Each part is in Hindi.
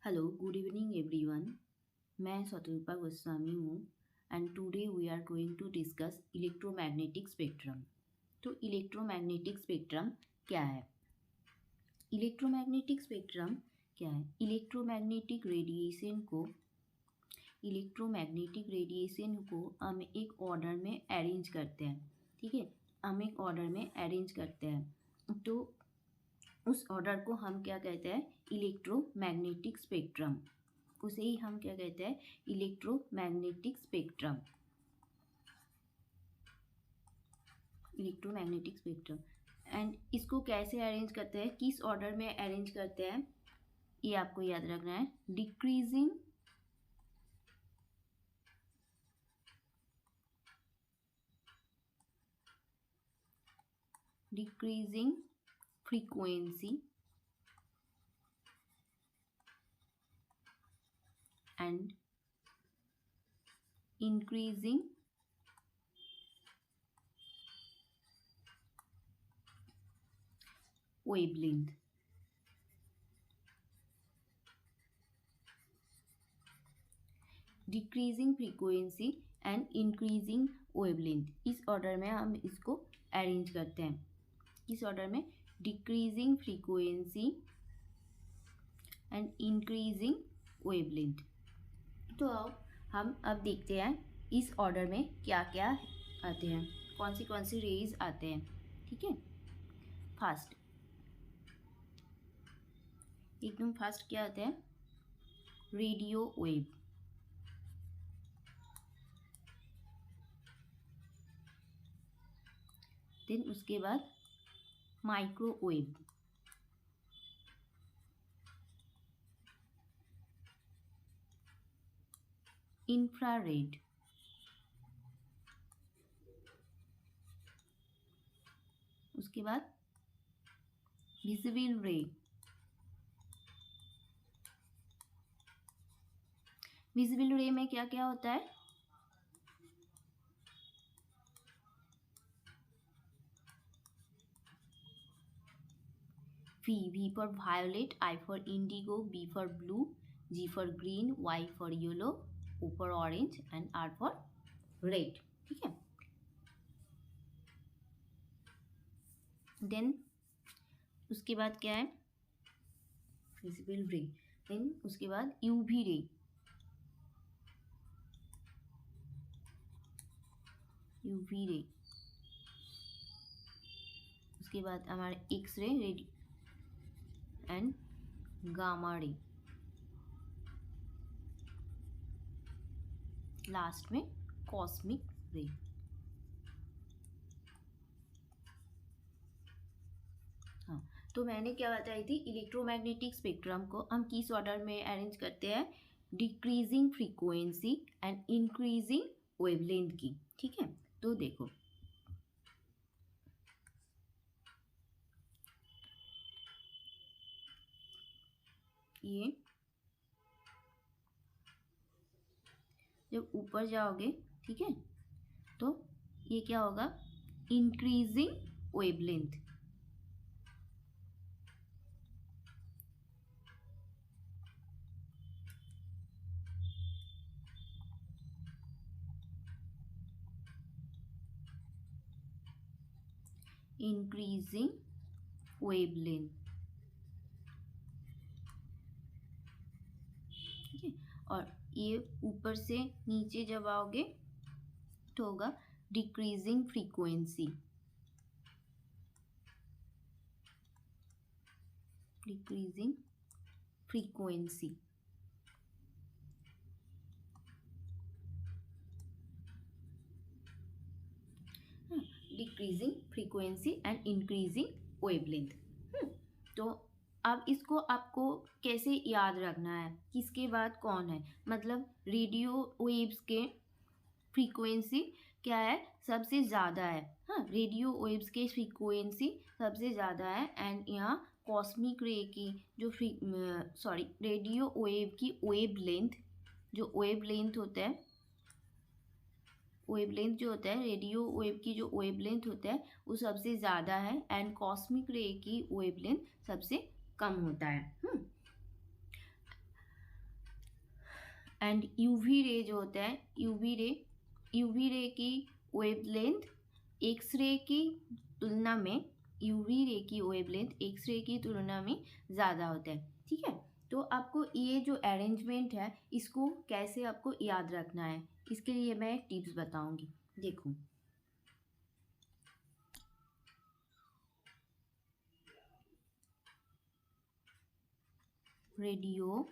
Hello good evening everyone. मैं स्वतरूपा गोस्वामी हूँ and today we are going to discuss electromagnetic spectrum. तो इलेक्ट्रोमैग्नेटिक स्पेक्ट्रम क्या है? इलेक्ट्रोमैग्नेटिक स्पेक्ट्रम क्या है? इलेक्ट्रोमैग्नेटिक रेडिएशन को हम एक ऑर्डर में अरेंज करते हैं। ठीक है, हम एक ऑर्डर में अरेंज करते हैं तो उस ऑर्डर को हम क्या कहते हैं? Electromagnetic spectrum. उसे ही हम क्या कहते हैं? Electromagnetic spectrum. Electromagnetic spectrum. And इसको कैसे अरेंज करते हैं, किस ऑर्डर में अरेंज करते हैं, ये आपको याद रखना है। Decreasing frequency and increasing wavelength। Decreasing frequency and increasing wavelength, इस ऑर्डर में हम इसको अरेंज करते हैं। किस ऑर्डर में? Decreasing frequency and increasing wavelength. तो हम अब देखते हैं इस ऑर्डर में क्या क्या आते हैं, कौन सी रेज आते हैं। ठीक है, फास्ट, एकदम फास्ट क्या आते हैं? Radio wave. देन उसके बाद माइक्रोवेव, इंफ्रारेड, उसके बाद विजिबल रे। विजिबल रे में क्या क्या होता है? V for violet, I for indigo, B for blue, G for green, Y for yellow, O for orange and R for red। ठीक है, देन उसके बाद क्या है? विजिबल रे। देन उसके बाद यूवी रे, यूवी रे। उसके बाद हमारे X ray, red and gamma ray. Last में कॉस्मिक रे। हाँ, तो मैंने क्या बताई थी, इलेक्ट्रोमैग्नेटिक स्पेक्ट्रम को हम किस ऑर्डर में अरेंज करते हैं? Decreasing frequency and increasing wavelength की। ठीक है, तो देखो ये जब ऊपर जाओगे, ठीक है, तो ये क्या होगा? Increasing wavelength. Increasing wavelength. ठीक है, और ये ऊपर से नीचे जब आओगे तो होगा decreasing frequency. Decreasing frequency. Decreasing frequency and increasing wavelength. तो अब इसको आपको कैसे याद रखना है, किसके बाद कौन है? मतलब रेडियो वेव्स के फ्रीक्वेंसी क्या है? सबसे ज़्यादा है। हाँ, रेडियो वेव्स के फ्रीक्वेंसी सबसे ज़्यादा है एंड यहाँ कॉस्मिक रे की जो रेडियो वेव की वेव लेंथ, जो वेव लेंथ होता है, वेवलेंथ जो होता है, रेडियो वेव की जो वेवलेंथ होता है वो सबसे ज़्यादा है एंड कॉस्मिक रे की वेवलेंथ सबसे कम होता है। एंड यूवी रे जो होता है, यूवी रे की वेवलेंथ एक्सरे की तुलना में, यूवी रे की वेवलेंथ एक्सरे की तुलना में ज़्यादा होता है। ठीक है, तो आपको ये जो अरेंजमेंट है इसको कैसे आपको याद रखना है, इसके लिए मैं एक टिप्स बताऊंगी। देखो, रेडियो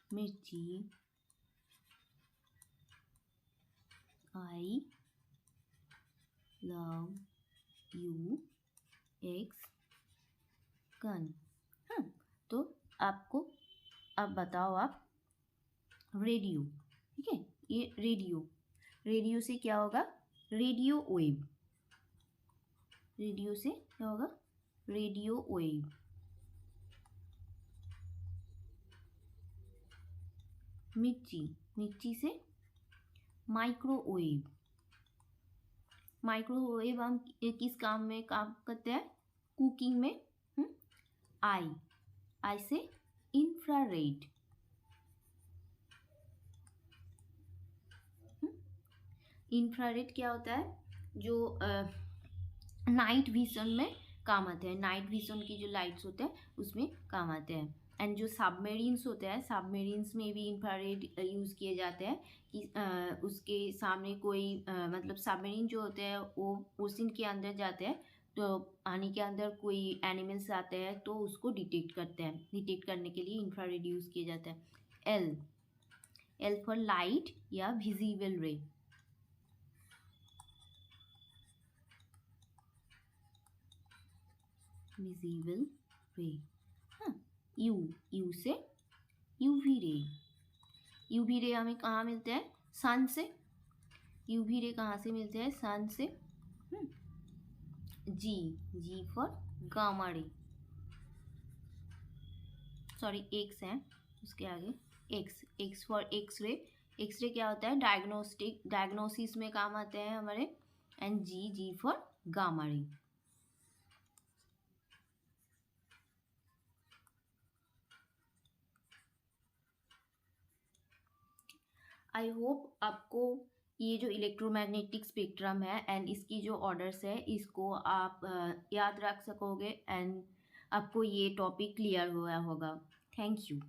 मिर्ची, I love you, x gun. हाँ, तो आपको अब बताओ आप रेडियो, ठीक है, ये रेडियो से क्या होगा, रेडियो वेव, रेडियो से क्या होगा, रेडियो वेव। मिर्ची से माइक्रोवेव, माइक्रोवेव हम किस काम में काम करते हैं, कुकिंग में। आई से इंफ्रारेड, इंफ्रारेड क्या होता है, जो नाइट विजन में काम आते हैं, नाइट विजन की जो लाइट्स होते हैं उसमें काम आते हैं। एंड जो सबमेरीन्स होते हैं, सबमेरीन्स में भी इंफ्रारेड यूज़ किए जाते हैं कि उसके सामने कोई मतलब सबमेरीन जो होते हैं वो ओशन के अंदर जाते हैं, तो पानी के अंदर कोई एनिमल्स आते हैं तो उसको डिटेक्ट करते हैं, डिटेक्ट करने के लिए इंफ्रारेड यूज़ किया जाता है। एल फॉर लाइट या विजिबल रे, विजिबल रे। हाँ, यू से यूवी रे, यूवी रे हमें कहाँ मिलते हैं, सन से, यूवी रे कहाँ से मिलते हैं, सन से। G for gamma ray, sorry X है उसके आगे, X for X ray. X ray क्या होता है, डायग्नोसिस में काम आते हैं हमारे। एंड जी फॉर गामा रे। आई होप आपको ये जो इलेक्ट्रोमैग्नेटिक स्पेक्ट्रम है एंड इसकी जो ऑर्डर्स है इसको आप याद रख सकोगे एंड आपको ये टॉपिक क्लियर हुआ होगा। Thank you.